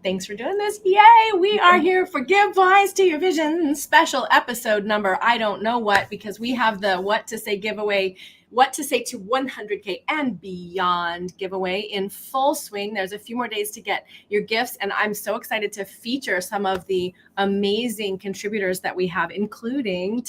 Thanks for doing this. Yay! We are here for Give Voice to Your Vision special episode number, I don't know what, because we have the What to Say giveaway, What to Say to 100K and Beyond giveaway in full swing. There's a few more days to get your gifts, and I'm so excited to feature some of the amazing contributors that we have, including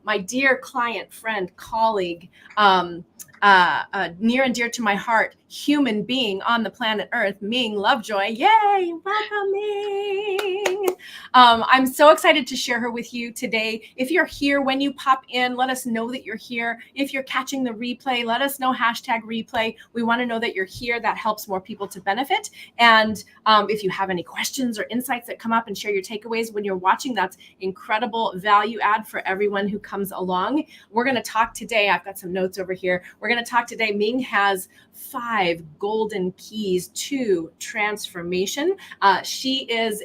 my dear client, friend, colleague, near and dear to my heart, human being on the planet Earth, Ming Lovejoy. Yay! Welcome, Ming. I'm so excited to share her with you today. If you're here, when you pop in, let us know that you're here. If you're catching the replay, let us know #replay. We want to know that you're here. That helps more people to benefit. And if you have any questions or insights that come up, and share your takeaways when you're watching, that's incredible value add for everyone who comes along. We're going to talk today. I've got some notes over here. We're going to talk today. Ming has 5 golden keys to transformation. She is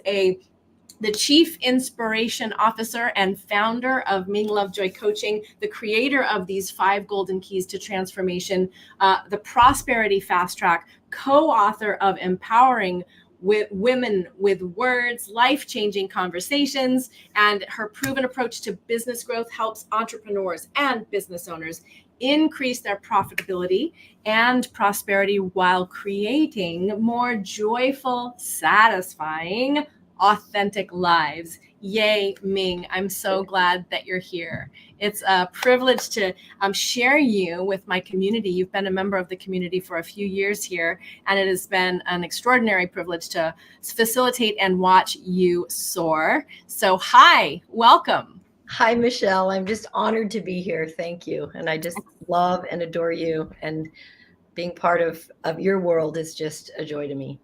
the Chief Inspiration Officer and founder of Ming Lovejoy Coaching, the creator of these 5 golden keys to transformation, the Prosperity Fast Track, co-author of Empowering Women with Words, Life-Changing Conversations, and her proven approach to business growth helps entrepreneurs and business owners increase their profitability and prosperity while creating more joyful, satisfying, authentic lives. Yay, Ming. I'm so glad that you're here. It's a privilege to share you with my community. You've been a member of the community for a few years here, and it has been an extraordinary privilege to facilitate and watch you soar. So hi, welcome. Hi, Michelle. I'm just honored to be here. Thank you. And I just love and adore you. And being part of your world is just a joy to me.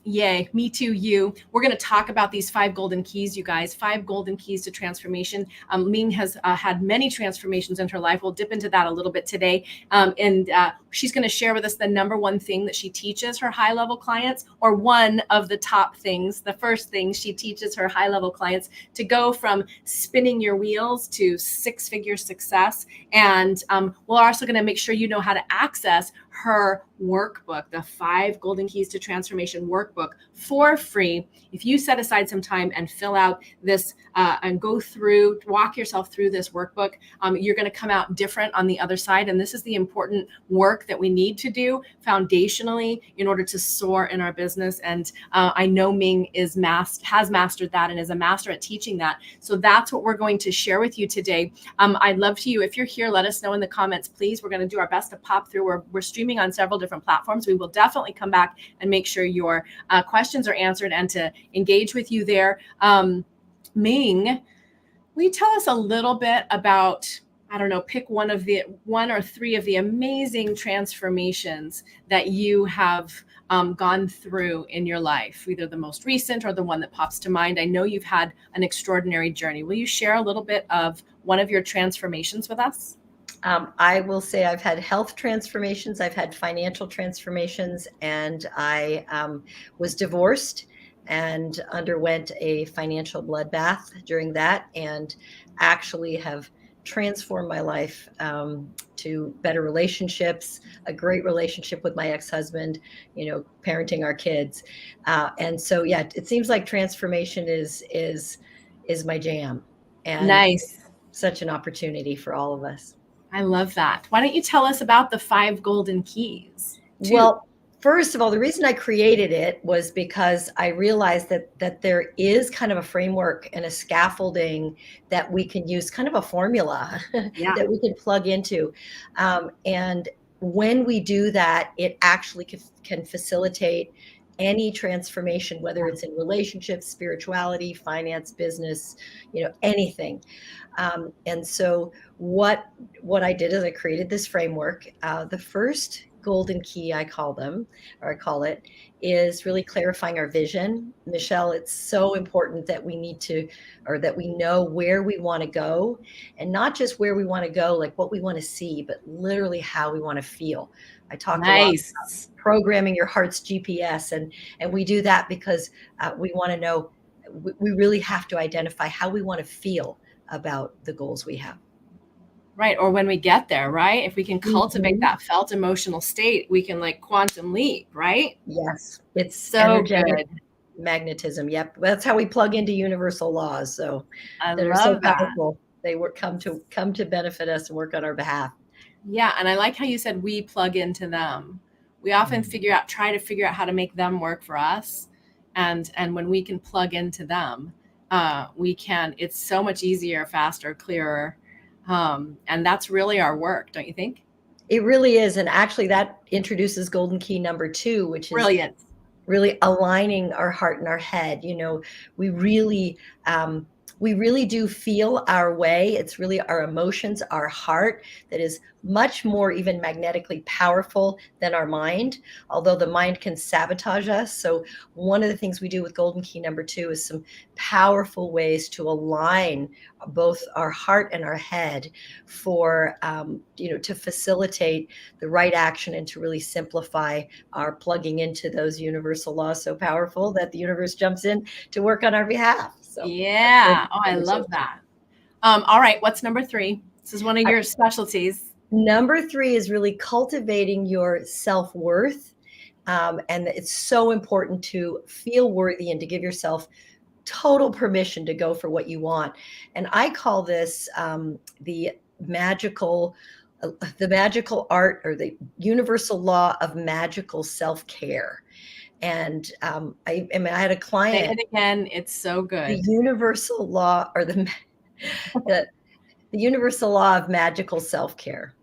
Yay, me too, you. We're going to talk about these 5 golden keys, you guys, 5 golden keys to transformation. Ming has had many transformations in her life. We'll dip into that a little bit today. And she's going to share with us the number one thing that she teaches her high-level clients, or one of the top things, the first thing she teaches her high-level clients to go from spinning your wheels to 6-figure success. And we're also going to make sure you know how to access her workbook, the 5 golden keys to transformation workbook, for free. If you set aside some time and fill out this and walk yourself through this workbook, you're going to come out different on the other side. And this is the important work that we need to do foundationally in order to soar in our business. And I know Ming has mastered that and is a master at teaching that. So that's what we're going to share with you today. I'd love to you, if you're here, let us know in the comments, please. We're going to do our best to pop through. We're streaming on several different platforms. We will definitely come back and make sure your questions are answered and to engage with you there. Ming, will you tell us a little bit about, I don't know, pick one or three of the amazing transformations that you have gone through in your life, either the most recent or the one that pops to mind. I know you've had an extraordinary journey. Will you share a little bit of one of your transformations with us? I will say I've had health transformations, I've had financial transformations, and I was divorced and underwent a financial bloodbath during that, and actually have transformed my life to better relationships, a great relationship with my ex-husband, parenting our kids. And so, yeah, it seems like transformation is my jam, and nice. Such an opportunity for all of us. I love that. Why don't you tell us about the 5 golden keys? Well, first of all, the reason I created it was because I realized that there is kind of a framework and a scaffolding that we can use, kind of a formula that we can plug into. And when we do that, it actually can facilitate any transformation, whether it's in relationships, spirituality, finance, business, anything. And so what I did is I created this framework. The first golden key, I call it, is really clarifying our vision. Michelle, it's so important that we know where we want to go, and not just where we want to go, like what we want to see, but literally how we want to feel. I talk a lot about programming your heart's GPS, and we do that because we want to know, we really have to identify how we want to feel about the goals we have. Right. Or when we get there, right? If we can cultivate that felt emotional state, we can quantum leap, right? Yes. It's so good. Magnetism. Yep. That's how we plug into universal laws. So I that are so love that. powerful. They come to benefit us and work on our behalf. Yeah. And I like how you said we plug into them. We often try to figure out how to make them work for us. And when we can plug into them, it's so much easier, faster, clearer. And that's really our work, don't you think? It really is. And actually that introduces golden key number 2, which is Brilliant. really aligning our heart and our head. We really do feel our way. It's really our emotions, our heart, that is much more even magnetically powerful than our mind, although the mind can sabotage us. So one of the things we do with golden key number 2 is some powerful ways to align both our heart and our head for to facilitate the right action and to really simplify our plugging into those universal laws so powerful that the universe jumps in to work on our behalf. So yeah. Oh, I love that. All right. What's number 3? This is one of your specialties. Number 3 is really cultivating your self-worth. And it's so important to feel worthy and to give yourself total permission to go for what you want. And I call this the magical art, or the universal law of magical self-care. And I had a client. Say it again. It's so good. The universal law, or the universal law of magical self-care.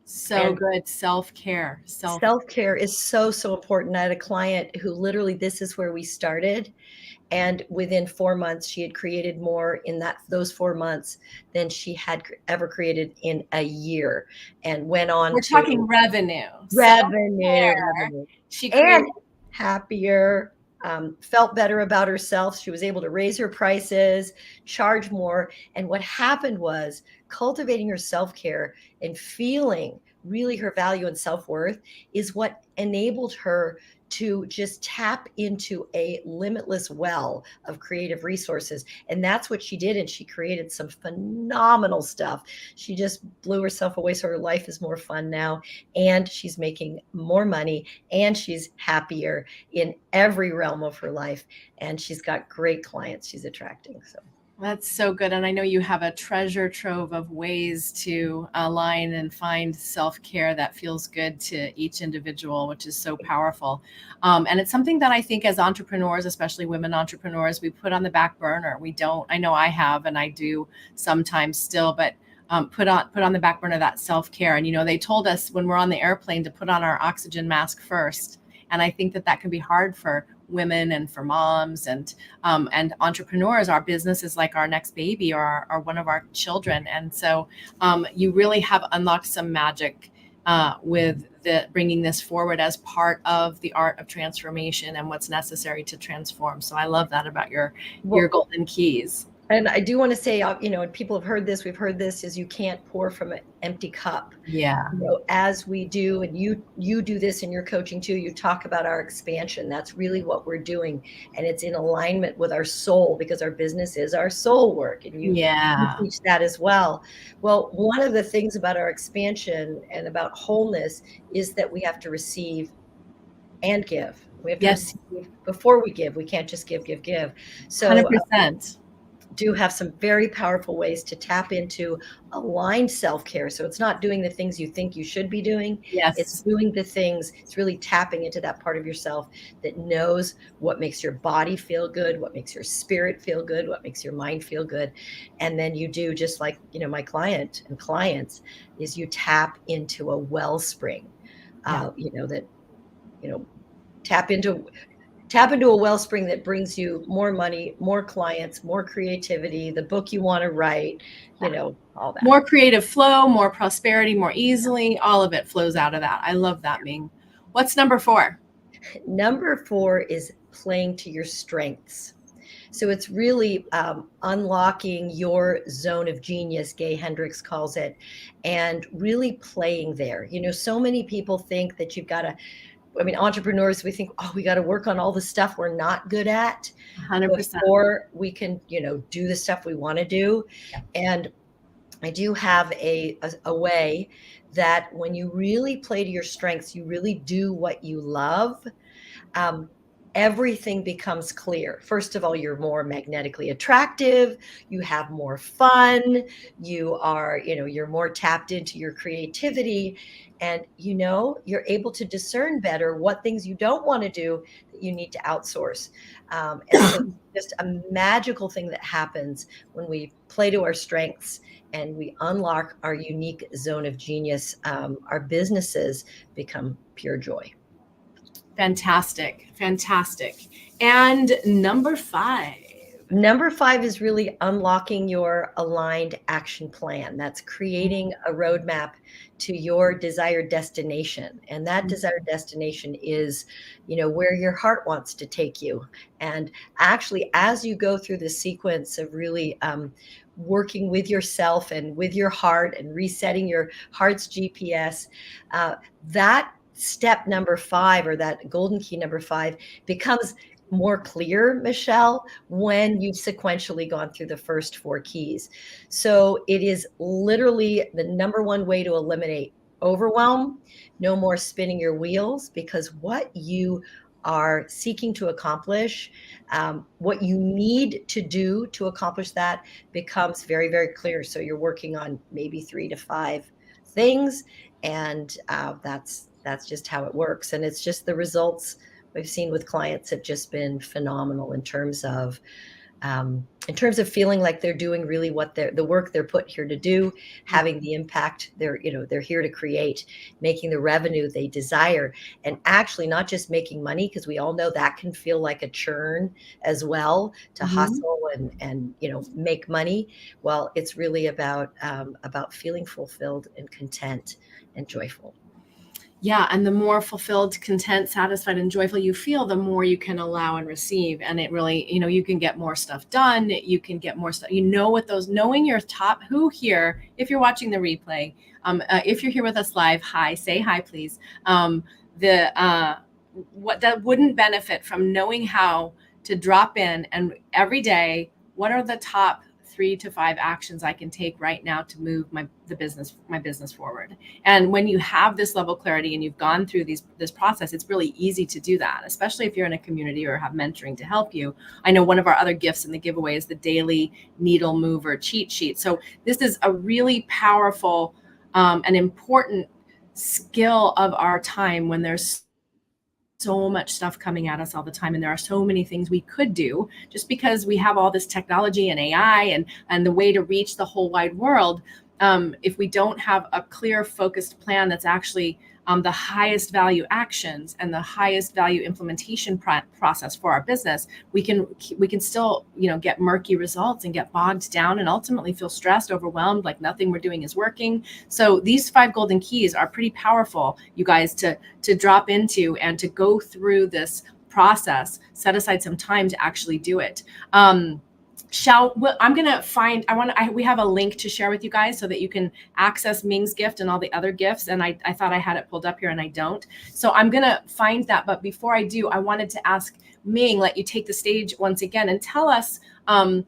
So good. Self-care. Self-care is so, so important. I had a client who literally, this is where we started. And within 4 months, she had created more in those 4 months than she had ever created in a year, and went on We're talking revenue. She created happier, felt better about herself. She was able to raise her prices, charge more. And what happened was cultivating her self-care and feeling really her value and self-worth is what enabled her to just tap into a limitless well of creative resources. And that's what she did. And she created some phenomenal stuff. She just blew herself away. So her life is more fun now, and she's making more money, and she's happier in every realm of her life. And she's got great clients she's attracting. So that's so good. And I know you have a treasure trove of ways to align and find self-care that feels good to each individual, which is so powerful. And it's something that I think as entrepreneurs, especially women entrepreneurs, we put on the back burner. We don't, I know I have, and I do sometimes still, but put on the back burner that self-care. And, they told us when we're on the airplane to put on our oxygen mask first. And I think that can be hard for women and for moms and entrepreneurs. Our business is like our next baby, or one of our children. And so you really have unlocked some magic with bringing this forward as part of the art of transformation and what's necessary to transform. So I love that about your golden keys. And I do want to say, and people have heard this, we've heard this, is you can't pour from an empty cup. Yeah. As we do, and you do this in your coaching too, you talk about our expansion. That's really what we're doing. And it's in alignment with our soul, because our business is our soul work. And you teach that as well. Well, one of the things about our expansion and about wholeness is that we have to receive and give. We have to receive before we give. We can't just give. So 100%. Do have some very powerful ways to tap into aligned self-care. So it's not doing the things you think you should be doing. Yes. It's doing the things, it's really tapping into that part of yourself that knows what makes your body feel good, what makes your spirit feel good, what makes your mind feel good. And then you do, just like, my client and clients, is you tap into a wellspring, tap into a wellspring that brings you more money, more clients, more creativity, the book you want to write, all that. More creative flow, more prosperity, more easily. All of it flows out of that. I love that, Ming. What's number 4? Number 4 is playing to your strengths. So it's really unlocking your zone of genius, Gay Hendricks calls it, and really playing there. So many people think that you've got to, entrepreneurs, we think, we got to work on all the stuff we're not good at 100%. before we can, do the stuff we want to do. And I do have a way that when you really play to your strengths, you really do what you love. everything becomes clear. First of all, you're more magnetically attractive, you have more fun, you're more tapped into your creativity, and you're able to discern better what things you don't want to do that you need to outsource. And so just a magical thing that happens when we play to our strengths and we unlock our unique zone of genius. Our businesses become pure joy. Fantastic. Fantastic. And number 5. Number 5 is really unlocking your aligned action plan. That's creating a roadmap to your desired destination. And that desired destination is, where your heart wants to take you. And actually, as you go through the sequence of really working with yourself and with your heart and resetting your heart's GPS, that step number 5, or that golden key number 5, becomes more clear, Michelle, when you've sequentially gone through the first 4 keys. So it is literally the number 1 way to eliminate overwhelm. No more spinning your wheels, because what you are seeking to accomplish, what you need to do to accomplish that, becomes very, very clear. So you're working on maybe 3 to 5 things, and that's just how it works. And it's just the results we've seen with clients have just been phenomenal in terms of feeling like they're doing really what the work they're put here to do, having the impact they're here to create, making the revenue they desire, and actually not just making money, because we all know that can feel like a churn as well, to hustle and make money. Well, it's really about feeling fulfilled and content and joyful. Yeah, and the more fulfilled, content, satisfied, and joyful you feel, the more you can allow and receive. And it really, you can get more stuff done. You can get more stuff. Knowing your top who here, if you're watching the replay, if you're here with us live, hi, say hi, please. What that wouldn't benefit from knowing how to drop in and every day, what are the top 3 to 5 actions I can take right now to move my business forward. And when you have this level of clarity and you've gone through this process, it's really easy to do that, especially if you're in a community or have mentoring to help you. I know one of our other gifts in the giveaway is the daily needle mover cheat sheet. So this is a really powerful and important skill of our time, when there's so much stuff coming at us all the time, and there are so many things we could do. Just because we have all this technology and AI and the way to reach the whole wide world, if we don't have a clear, focused plan that's actually the highest value actions and the highest value implementation process for our business, we can still get murky results and get bogged down and ultimately feel stressed, overwhelmed, like nothing we're doing is working. So these 5 golden keys are pretty powerful, you guys, to drop into and to go through this process. Set aside some time to actually do it. I'm gonna find. We have a link to share with you guys so that you can access Ming's gift and all the other gifts. And I thought I had it pulled up here, and I don't. So I'm gonna find that. But before I do, I wanted to ask Ming, let you take the stage once again and tell us, a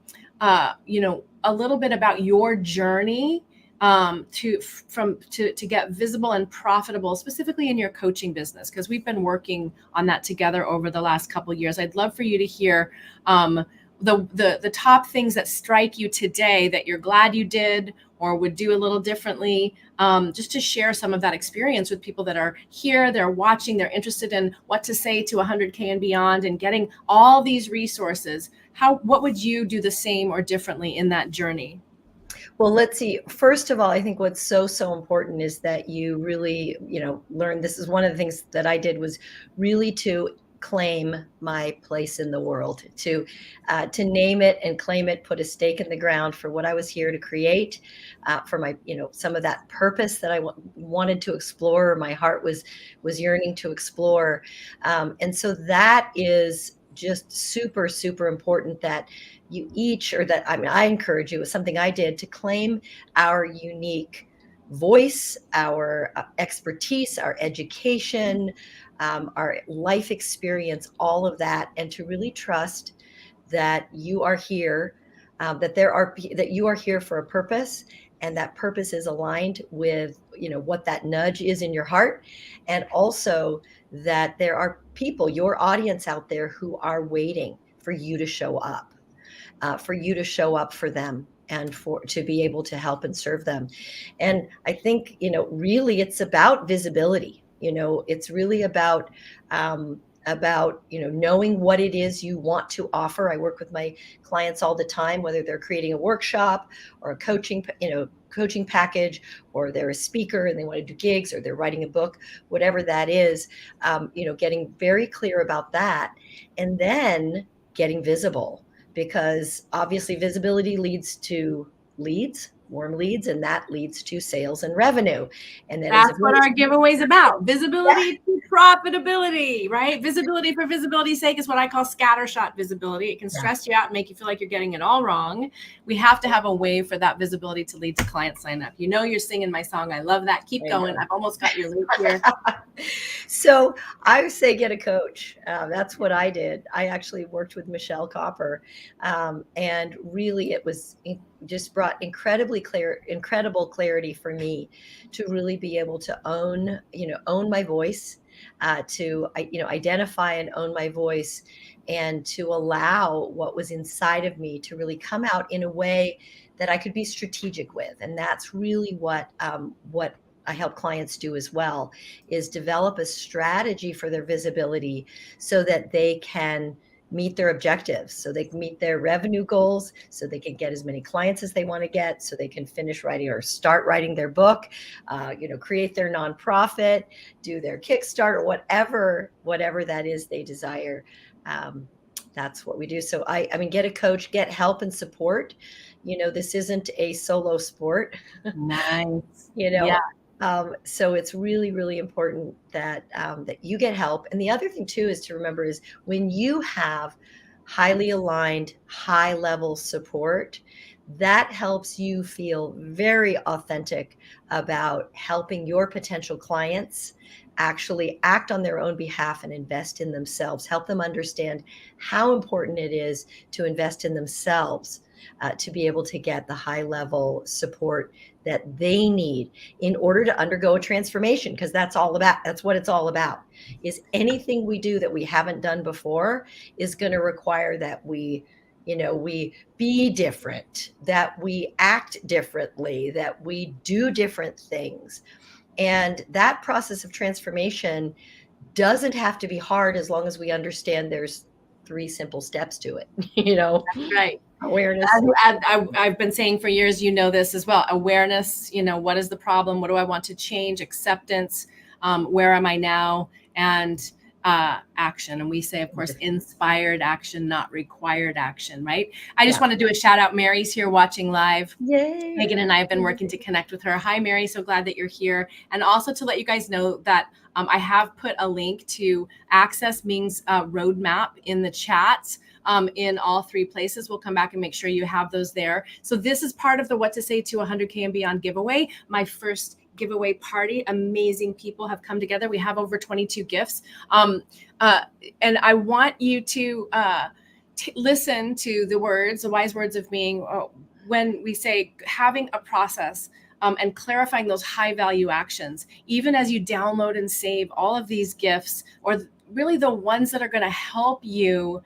little bit about your journey to get visible and profitable, specifically in your coaching business, because we've been working on that together over the last couple of years. I'd love for you to hear the top things that strike you today that you're glad you did or would do a little differently, just to share some of that experience with people that are here, they're watching, they're interested in what to say to 100K and beyond and getting all these resources. What would you do the same or differently in that journey? Well, let's see. First of all, I think what's so important is that you really, learn. This is one of the things that I did, was really to claim my place in the world, to name it and claim it, put a stake in the ground for what I was here to create, for my, some of that purpose that I wanted to explore, my heart was yearning to explore. And so that is just super, super important, that you each, or that, I encourage you, it was something I did, to claim our unique voice, our expertise, our education, our life experience, all of that, and to really trust that you are here, that you are here for a purpose, and that purpose is aligned with what that nudge is in your heart, and also that there are people, your audience out there who are waiting for you to show up, for them, and to be able to help and serve them. And I think, really it's about visibility. It's really about knowing what it is you want to offer. I work with my clients all the time, whether they're creating a workshop or a coaching package, or they're a speaker and they want to do gigs, or they're writing a book, whatever that is. Getting very clear about that, and then getting visible, because obviously visibility leads to leads, warm leads, and that leads to sales and revenue. And then that's what our giveaway is about. Visibility to profitability, right? Visibility for visibility's sake is what I call scattershot visibility. It can stress you out and make you feel like you're getting it all wrong. We have to have a way for that visibility to lead to client sign up. You're singing my song. I love that. Keep going. I've almost got your link here. So I say get a coach. That's what I did. I actually worked with Michelle Copper, and really it just brought incredible clarity for me to really be able to own my voice, to identify and own my voice, and to allow what was inside of me to really come out in a way that I could be strategic with. And that's really what I help clients do as well, is develop a strategy for their visibility so that they can meet their objectives, so they can meet their revenue goals, so they can get as many clients as they want to get, so they can finish writing or start writing their book, create their nonprofit, do their Kickstarter, whatever that is they desire. That's what we do. So I mean, get a coach, get help and support. This isn't a solo sport. Nice. Yeah. So it's really, really important that you get help. And the other thing too is to remember is when you have highly aligned, high level support, that helps you feel very authentic about helping your potential clients actually act on their own behalf and invest in themselves. Help them understand how important it is to invest in themselves, to be able to get the high level support that they need in order to undergo a transformation. Because that's what it's all about, is anything we do that we haven't done before is going to require that we be different, that we act differently, that we do different things. And that process of transformation doesn't have to be hard, as long as we understand there's 3 simple steps to it. That's right. Awareness. I've been saying for years, this as well. Awareness, what is the problem? What do I want to change? Acceptance, where am I now? And action. And we say, of course, inspired action, not required action, right? I just want to do a shout out. Mary's here watching live. Yay. Megan and I have been working to connect with her. Hi, Mary. So glad that you're here. And also to let you guys know that I have put a link to access Ming's roadmap in the chat. In all 3 places. We'll come back and make sure you have those there. So this is part of the What to Say to 100K and Beyond giveaway. My first giveaway party. Amazing people have come together. We have over 22 gifts. And I want you to listen to the wise words of Ming when we say having a process and clarifying those high value actions, even as you download and save all of these gifts, or really the ones that are going to help you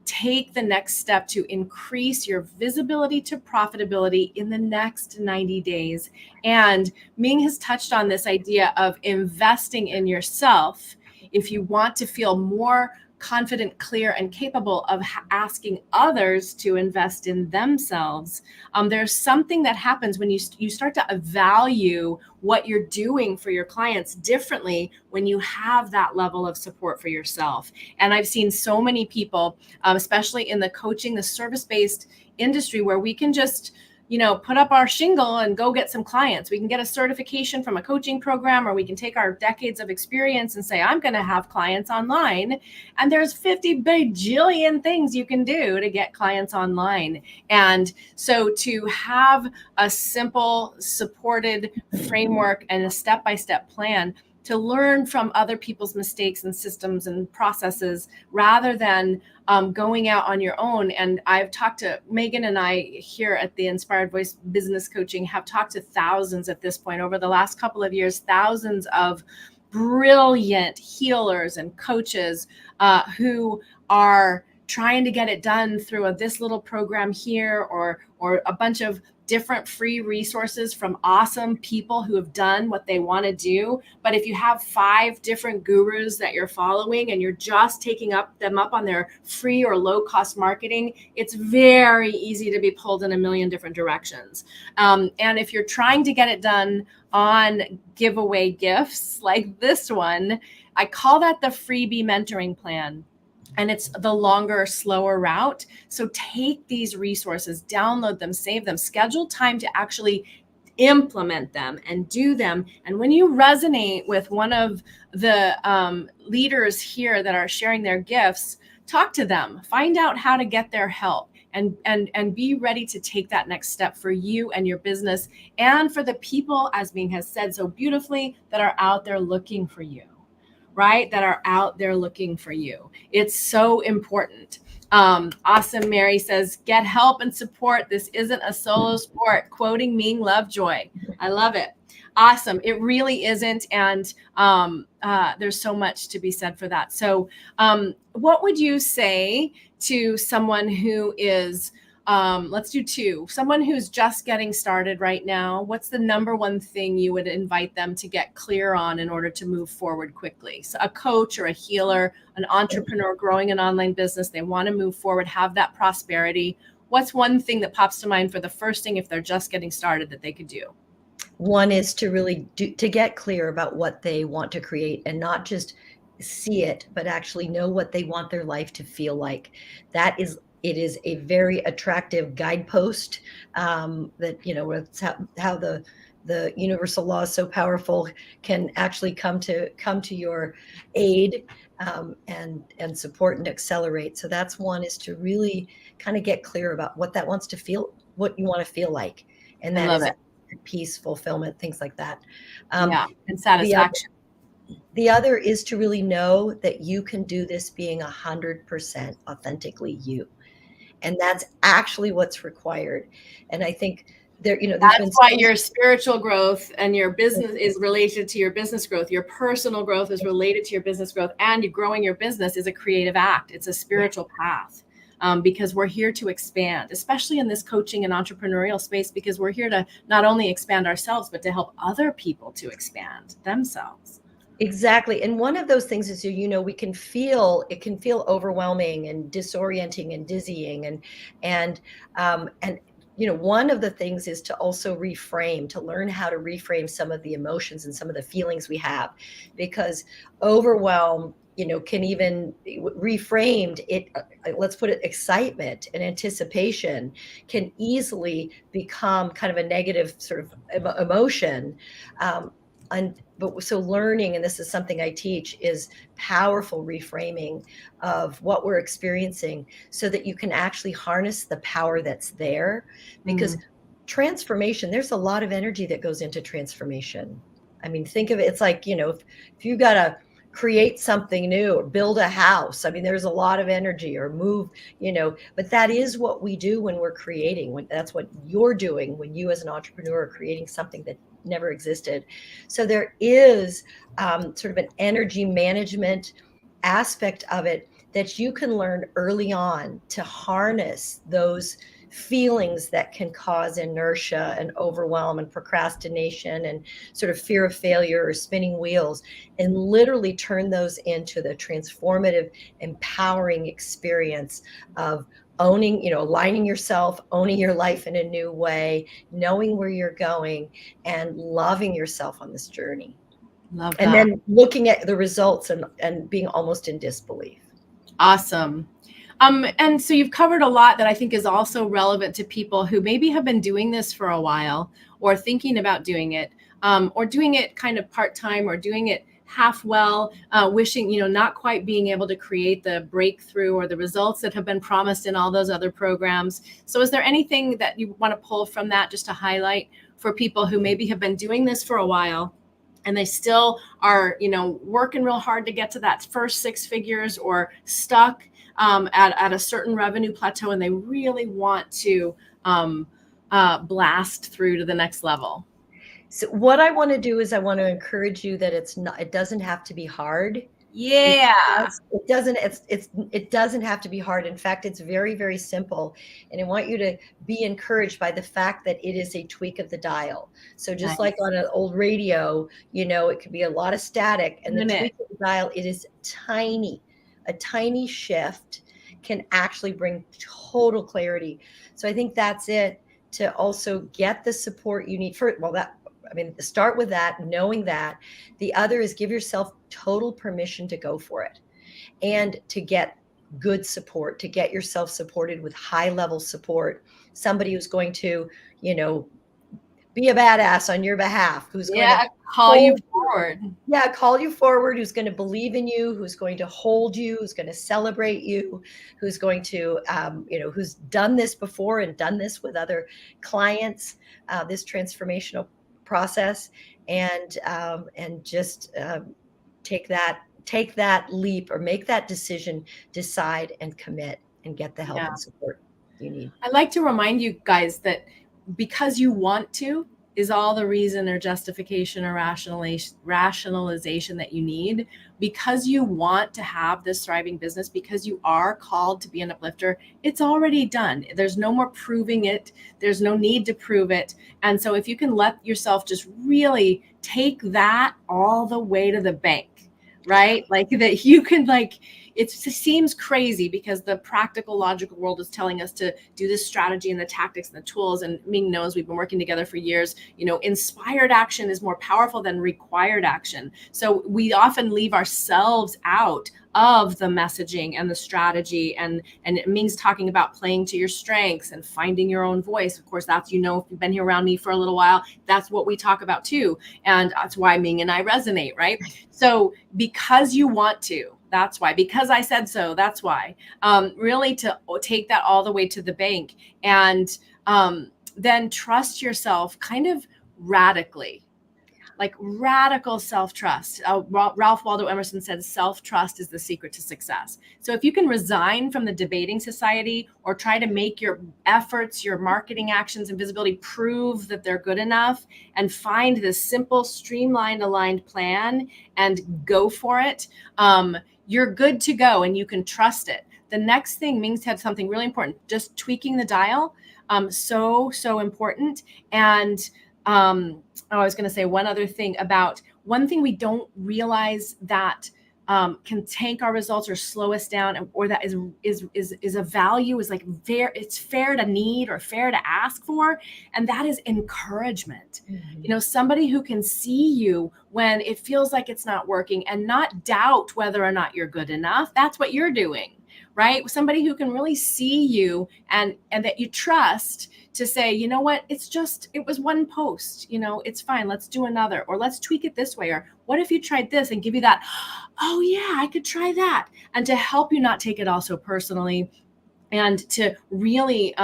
take the next step to increase your visibility to profitability in the next 90 days. And Ming has touched on this idea of investing in yourself if you want to feel more confident, clear, and capable of asking others to invest in themselves. There's something that happens when you start to value what you're doing for your clients differently when you have that level of support for yourself. And I've seen so many people, especially in the coaching, the service-based industry, where we can just put up our shingle and go get some clients. We can get a certification from a coaching program, or we can take our decades of experience and say, I'm going to have clients online. And there's 50 bajillion things you can do to get clients online. And so to have a simple, supported framework and a step-by-step plan to learn from other people's mistakes and systems and processes, rather than going out on your own. And I've talked to Megan, and I here at the Inspired Voice Business Coaching have talked to thousands at this point over the last couple of years, thousands of brilliant healers and coaches who are trying to get it done through this little program here, or a bunch of different free resources from awesome people who have done what they want to do. But if you have 5 different gurus that you're following and you're just taking them up on their free or low cost marketing, it's very easy to be pulled in a million different directions. And if you're trying to get it done on giveaway gifts like this one, I call that the freebie mentoring plan. And it's the longer, slower route. So take these resources, download them, save them, schedule time to actually implement them and do them. And when you resonate with one of the leaders here that are sharing their gifts, talk to them, find out how to get their help, and be ready to take that next step for you and your business, and for the people, as Ming has said so beautifully, that are out there looking for you. Right? That are out there looking for you. It's so important. Awesome. Mary says, get help and support. This isn't a solo sport. Quoting Ming Lovejoy. I love it. Awesome. It really isn't. And there's so much to be said for that. So what would you say to someone who is, let's do 2. Someone who's just getting started right now, what's the number one thing you would invite them to get clear on in order to move forward quickly? So a coach or a healer, an entrepreneur growing an online business, they want to move forward, have that prosperity. What's one thing that pops to mind for the first thing if they're just getting started that they could do? One is to really to get clear about what they want to create, and not just see it, but actually know what they want their life to feel like. It is a very attractive guidepost that, it's how the universal law is so powerful, can actually come to your aid and support and accelerate. So that's one, is to really kind of get clear about what that wants to feel, what you want to feel like. And that is peace, fulfillment, things like that. And satisfaction. The other is to really know that you can do this being 100% authentically you. And that's actually what's required. And I think there's been why your spiritual growth and your business is related to your business growth. Your personal growth is related to your business growth, and you growing your business is a creative act. It's a spiritual path. Because we're here to expand, especially in this coaching and entrepreneurial space, because we're here to not only expand ourselves, but to help other people to expand themselves. Exactly. And one of those things is, it can feel overwhelming and disorienting and dizzying. And one of the things is to also to learn how to reframe some of the emotions and some of the feelings we have, because overwhelm, can even reframed it. Let's put it, excitement and anticipation can easily become kind of a negative sort of emotion. So learning, and this is something I teach, is powerful reframing of what we're experiencing, so that you can actually harness the power that's there. Because transformation, there's a lot of energy that goes into transformation. I mean, think of it, it's like, if you got to create something new or build a house, I mean, there's a lot of energy, or move, but that is what we do when we're creating. That's what you're doing when you, as an entrepreneur, are creating something that never existed. So there is sort of an energy management aspect of it that you can learn early on, to harness those feelings that can cause inertia and overwhelm and procrastination and sort of fear of failure or spinning wheels, and literally turn those into the transformative, empowering experience of owning, aligning yourself, owning your life in a new way, knowing where you're going, and loving yourself on this journey. Love that. And then looking at the results and being almost in disbelief. Awesome. And so you've covered a lot that I think is also relevant to people who maybe have been doing this for a while, or thinking about doing it, or doing it kind of part-time, or doing it half well, wishing, not quite being able to create the breakthrough or the results that have been promised in all those other programs. So is there anything that you want to pull from that, just to highlight for people who maybe have been doing this for a while, and they still are, working real hard to get to that first 6 figures, or stuck at a certain revenue plateau, and they really want to blast through to the next level? So what I want to do is I want to encourage you that it doesn't have to be hard. Yeah. It doesn't have to be hard. In fact, it's very, very simple. And I want you to be encouraged by the fact that it is a tweak of the dial. So just like on an old radio, it could be a lot of static, and the tweak of the dial, it is tiny. A tiny shift can actually bring total clarity. So I think that's it, to also get the support you need start with that, knowing that. The other is give yourself total permission to go for it, and to get good support, to get yourself supported with high level support, somebody who's going to, be a badass on your behalf, who's going to call you forward. Yeah, call you forward, who's going to believe in you, who's going to hold you, who's going to celebrate you, who's going to, who's done this before and done this with other clients, this transformational process, and just take that leap, or make that decision, decide and commit, and get the help and support you need. I like to remind you guys that because you want to is all the reason or justification or rationalization that you need. Because you want to have this thriving business, because you are called to be an uplifter, it's already done. There's no more proving it. There's no need to prove it. And so if you can let yourself just really take that all the way to the bank, right? Like that you can, it seems crazy because the practical, logical world is telling us to do this strategy and the tactics and the tools. And Ming knows, we've been working together for years. Inspired action is more powerful than required action. So we often leave ourselves out of the messaging and the strategy. And Ming's talking about playing to your strengths and finding your own voice. Of course, that's, if you've been here around me for a little while, that's what we talk about too. And that's why Ming and I resonate, right? So because you want to, that's why. Because I said so, that's why. Really to take that all the way to the bank, and then trust yourself kind of radically. Like radical self-trust. Ralph Waldo Emerson said, self-trust is the secret to success. So if you can resign from the debating society, or try to make your efforts, your marketing actions and visibility prove that they're good enough, and find this simple, streamlined, aligned plan and go for it, you're good to go, and you can trust it. The next thing, Ming said something really important, just tweaking the dial. So important. And I was going to say one other thing about one thing we don't realize that can tank our results or slow us down, or that is a value, is it's fair to need or fair to ask for, and that is encouragement. Mm-hmm. Somebody who can see you when it feels like it's not working, and not doubt whether or not you're good enough. That's what you're doing, right? Somebody who can really see you and that you trust, to say, you know what, it was one post, it's fine. Let's do another, or let's tweak it this way. Or what if you tried this, and give you that, oh yeah, I could try that. And to help you not take it all so personally, and to really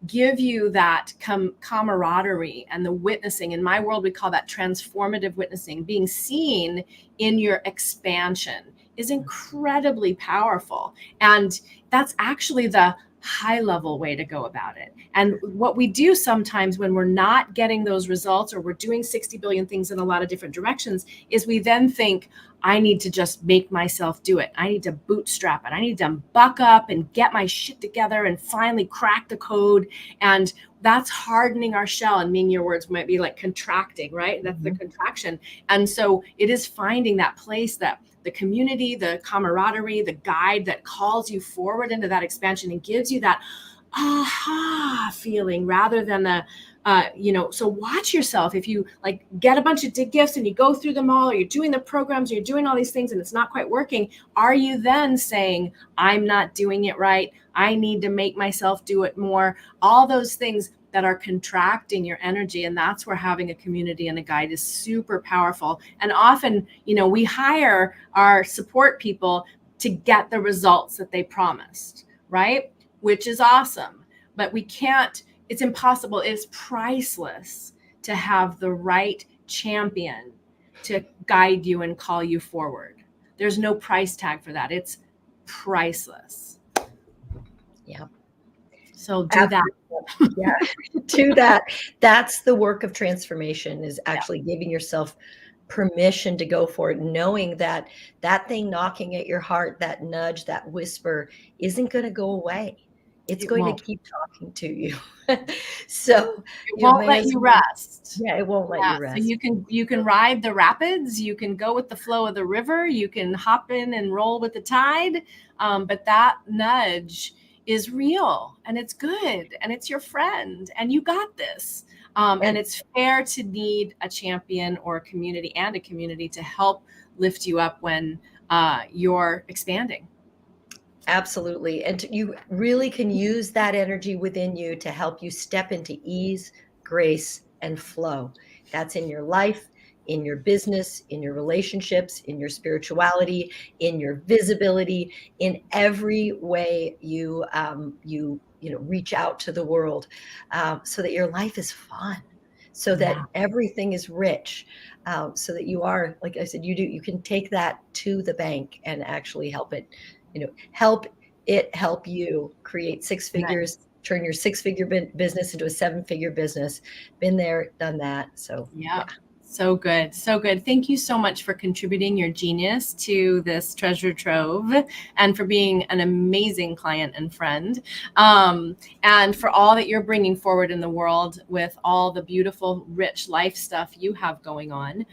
give you that camaraderie and the witnessing. In my world, we call that transformative witnessing. Being seen in your expansion is incredibly powerful. And that's actually the high level way to go about it. And what we do sometimes when we're not getting those results, or we're doing 60 billion things in a lot of different directions, is we then think, I need to just make myself do it. I need to bootstrap it. I need to buck up and get my shit together and finally crack the code. And that's hardening our shell. And Ming, your words might be like contracting, right? That's the contraction. And so it is finding that place, that the community, the camaraderie, the guide that calls you forward into that expansion and gives you that aha feeling, rather than the so watch yourself. If you get a bunch of gifts and you go through them all, or you're doing the programs, or you're doing all these things and it's not quite working, are you then saying, I'm not doing it right, I need to make myself do it more? All those things that are contracting your energy. And that's where having a community and a guide is super powerful. And often, we hire our support people to get the results that they promised, right? Which is awesome, but we can't, it's impossible, it's priceless to have the right champion to guide you and call you forward. There's no price tag for that. It's priceless. Yeah. So do that. Yeah, do that. That's the work of transformation, is actually giving yourself permission to go for it, knowing that that thing knocking at your heart, that nudge, that whisper isn't going to go away. It's going to keep talking to you. So It you won't may let as you well. rest. Yeah, it won't let you rest. So you can ride the rapids, you can go with the flow of the river, you can hop in and roll with the tide, but that nudge is real and it's good and it's your friend and you got this. And it's fair to need a champion or a community to help lift you up when you're expanding. Absolutely. And you really can use that energy within you to help you step into ease, grace, and flow. That's in your life, in your business, in your relationships, in your spirituality, in your visibility, in every way you reach out to the world, so that your life is fun, so that everything is rich, so that you are, like I said, you can take that to the bank and actually help it, help it help you create six figures, turn your 6-figure business into a 7-figure business. Been there, done that. So yeah. So good. So good. Thank you so much for contributing your genius to this treasure trove and for being an amazing client and friend. And for all that you're bringing forward in the world with all the beautiful, rich life stuff you have going on.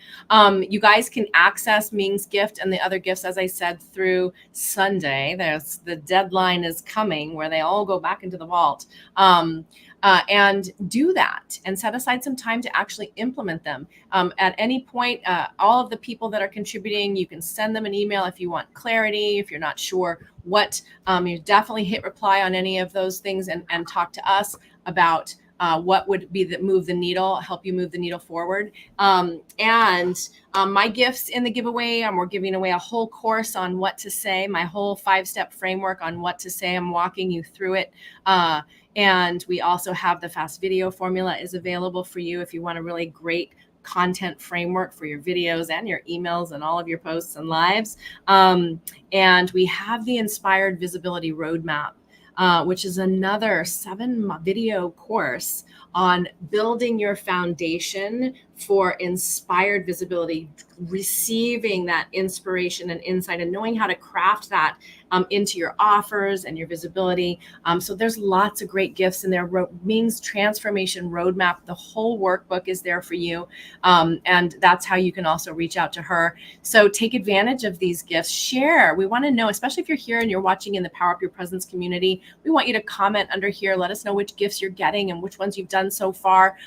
You guys can access Ming's gift and the other gifts, as I said, through Sunday. The deadline is coming where they all go back into the vault. And do that and set aside some time to actually implement them. At any point, all of the people that are contributing, you can send them an email if you want clarity, if you're not sure what, you definitely hit reply on any of those things and talk to us about what would be help you move the needle forward. My gifts in the giveaway, we're giving away a whole course on what to say, my whole 5-step framework on what to say. I'm walking you through it. And we also have the fast video formula is available for you if you want a really great content framework for your videos and your emails and all of your posts and lives. And we have the Inspired Visibility Roadmap, which is another 7-video course on building your foundation for inspired visibility, receiving that inspiration and insight and knowing how to craft that into your offers and your visibility. So there's lots of great gifts in there. Ming's Transformation Roadmap, the whole workbook is there for you. And that's how you can also reach out to her. So take advantage of these gifts. Share. We want to know, especially if you're here and you're watching in the Power Up Your Presence community, we want you to comment under here. Let us know which gifts you're getting and which ones you've done so far.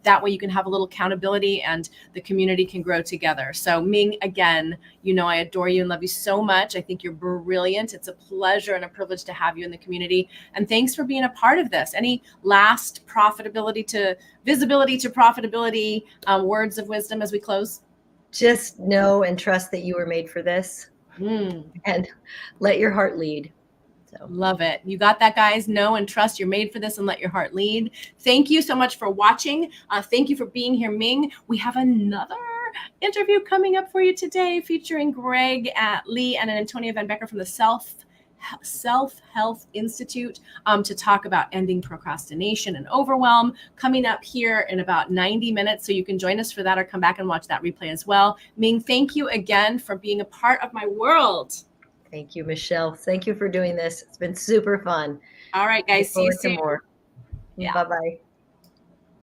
That way you can have a little accountability and the community can grow together. So Ming, again, I adore you and love you so much. I think you're brilliant. It's a pleasure and a privilege to have you in the community. And thanks for being a part of this. Any last visibility to profitability words of wisdom as we close? Just know and trust that you were made for this, and let your heart lead. So. Love it. You got that, guys. Know and trust you're made for this and let your heart lead. Thank you so much for watching. Thank you for being here, Ming. We have another interview coming up for you today featuring Greg Lee and Antonia Van Becker from the Self-Health Institute to talk about ending procrastination and overwhelm, coming up here in about 90 minutes. So you can join us for that or come back and watch that replay as well. Ming, thank you again for being a part of my world. Thank you, Michelle. Thank you for doing this. It's been super fun. All right, guys. See you soon. More. Yeah. Bye-bye.